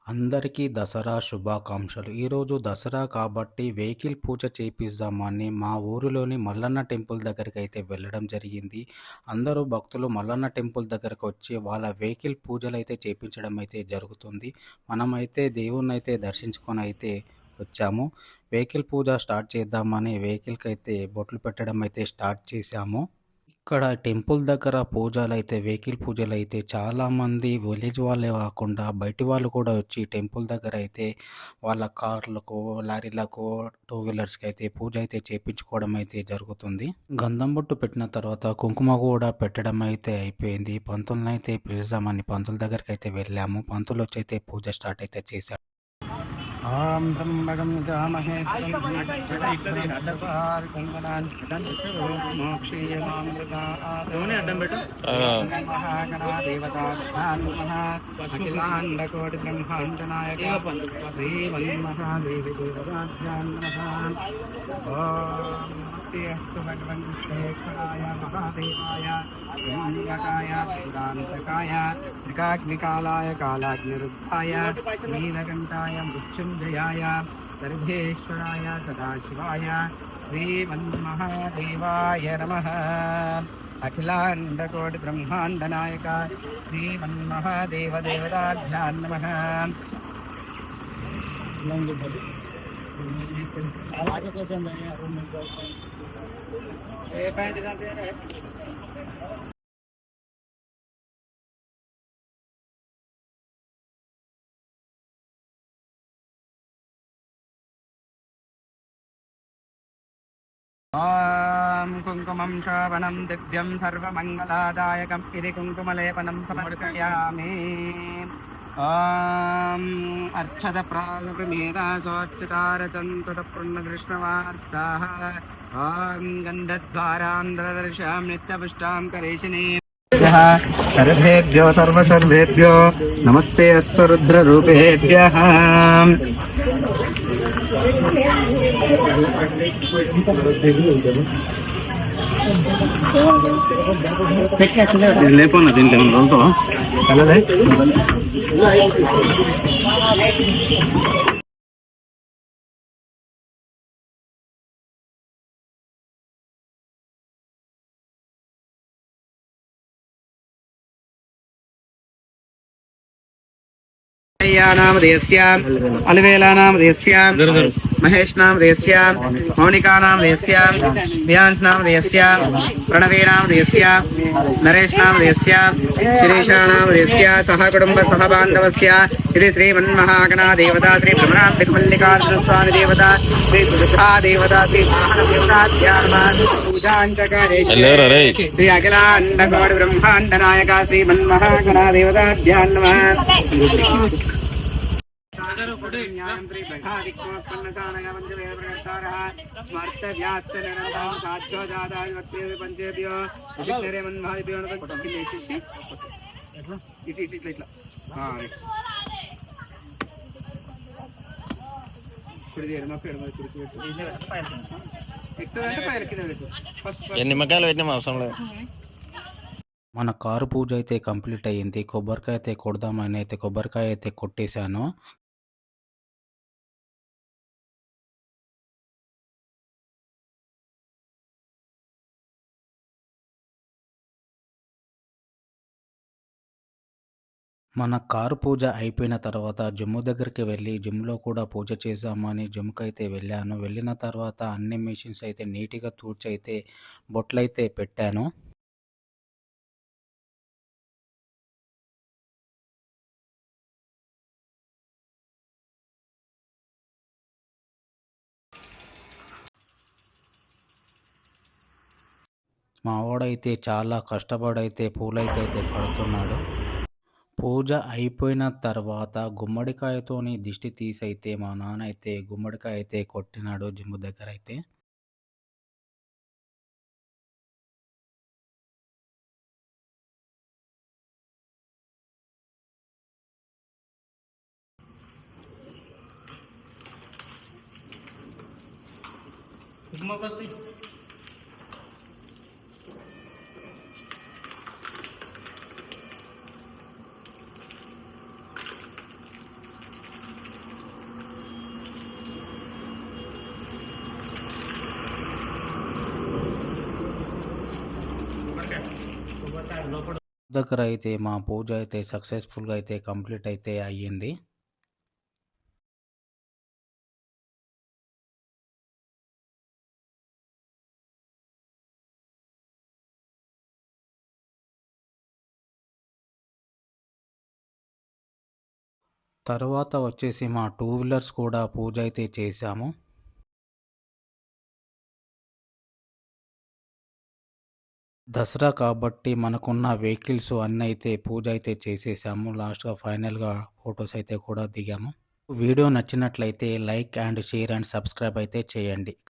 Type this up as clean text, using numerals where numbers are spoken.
అందరికీ దసరా శుభాకాంక్షలు. ఈరోజు దసరా కాబట్టి వెహికల్ పూజ చేపిద్దామని మా ఊరిలోని మల్లన్న టెంపుల్ దగ్గరికైతే వెళ్ళడం జరిగింది. అందరూ భక్తులు మల్లన్న టెంపుల్ దగ్గరకొచ్చి వాళ్ళ వెహికల్ పూజలైతే చేపించడం అయితే జరుగుతుంది. మనమైతే దేవుడినైతే దర్శించుకొనైతే వచ్చాము. వెహికల్ పూజ స్టార్ట్ చేద్దామని వెహికల్‌కైతే బొట్లు పెట్టడం అయితే స్టార్ట్ చేశాము. ఇక్కడ టెంపుల్ దగ్గర పూజలైతే వెహికల్ పూజలైతే చాలామంది విలేజ్ వాళ్ళే కాకుండా బయటి వాళ్ళు కూడా వచ్చి టెంపుల్ దగ్గర అయితే వాళ్ళ కార్లకు, లారీలకు, టూ వీలర్స్‌కి అయితే పూజ అయితే చేపించుకోవడం అయితే జరుగుతుంది. గంధం బొట్టు పెట్టిన తర్వాత కుంకుమ కూడా పెట్టడం అయితే అయిపోయింది. పంతులనైతే పిలుద్దామని పంతుల దగ్గరికైతే వెళ్ళాము. పంతులొచ్చి అయితే పూజ స్టార్ట్ అయితే చేశాడు. ఓం త్రంబకం యజామహే మహాగణాదేవతాండకోటి బ్రహ్మాండ నాయక శ్రీమన్మహాదేవి దేవతాభ్యాం నమః. ఓం అస్తు భగవన్ శ్రేష్ఠాయ మహాదేవాయ త్ర్యంబకాయ త్రిపురాంతకాయ త్రికాగ్నికాలాయ కాలాగ్నిరుద్ధాయ నీలకంఠాయ మృత్యుంజయాయ సర్వేశ్వరాయ సదాశివాయ శ్రీమన్మహాదేవాయ నమః. అఖిలాండకోటి బ్రహ్మాండ నాయక శ్రీమన్మహాదేవ దేవతాభ్యాం నమః. ఓం కుంకుమం శోభనం దివ్యం సర్వమంగళాదాయకం ఇది కుంకుమలేపనం సమర్పయామి. ఓం అర్చత ప్రాదప్రమేదాసోర్చితారచంతుత పుణ్యదృష్ణవార్స్తాః. ఓం గంధద్వారాంధ్రదర్శాం నిత్యపుష్టాం కరేశినే సర్వేభ్యో సర్వసర్వేభ్యో నమస్తే అస్తు రుద్రరూపేభ్యః. లేపన్నా దీంట్లో రోజుతో చల్లదే. అలివేలానామదేస్య మహేష్నామదేస్య మౌనికానామదేస్య వ్యాన్స్నామదేస్య ప్రణవేనామదేస్య నరేష్నామదేస్య శిరీషానామదేస్య సహ కుటుంబ సహ బాంధవస్య ఇది శ్రీమన్మహాగణాదేవతా శ్రీ భ్రమరాంబికమల్లికార్జున స్వామి దేవత శ్రీ సుధా దేవత శ్రీ వాహన పూజాంచకారే శ్రీ అఖిలాండకోటి బ్రహ్మాండ నాయక శ్రీమన్మహాగణాదేవతాభ్యాం నమః. నిమ్మకాయలు పెట్టిన అవసరం లేదు. మన కారు పూజ అయితే కంప్లీట్ అయ్యింది. కొబ్బరికాయ అయితే కొడదామని అయితే కొబ్బరికాయ అయితే కొట్టేశాను. మన కారు పూజ అయిపోయిన తర్వాత జిమ్ దగ్గరికి వెళ్ళి జిమ్‌లో కూడా పూజ చేద్దామని జిమ్‌కైతే వెళ్ళాను. వెళ్ళిన తర్వాత అన్ని మెషిన్స్ అయితే నీట్‌గా తూర్చయితే బొట్లయితే పెట్టాను. మా వాడైతే చాలా కష్టపడైతే పూలైతే కడుతున్నాడు. పూజ అయిపోయిన తర్వాత గుమ్మడికాయతోని దిష్టి తీసైతే మా నాన్న అయితే గుమ్మడికాయ అయితే కొట్టినాడు జిమ్ దగ్గరైతే. దగ్గర అయితే మా పూజ అయితే సక్సెస్ఫుల్‌గా అయితే కంప్లీట్ అయితే అయ్యింది. తర్వాత వచ్చేసి మా టూ వీలర్స్ కూడా పూజ అయితే చేశాము. దసరా కాబట్టి మనకున్న వెహికల్స్ అన్నీ అయితే పూజ అయితే చేసేసాము. లాస్ట్‌గా ఫైనల్‌గా ఫోటోస్ అయితే కూడా దిగాము. వీడియో నచ్చినట్లయితే like and share and subscribe అయితే చేయండి.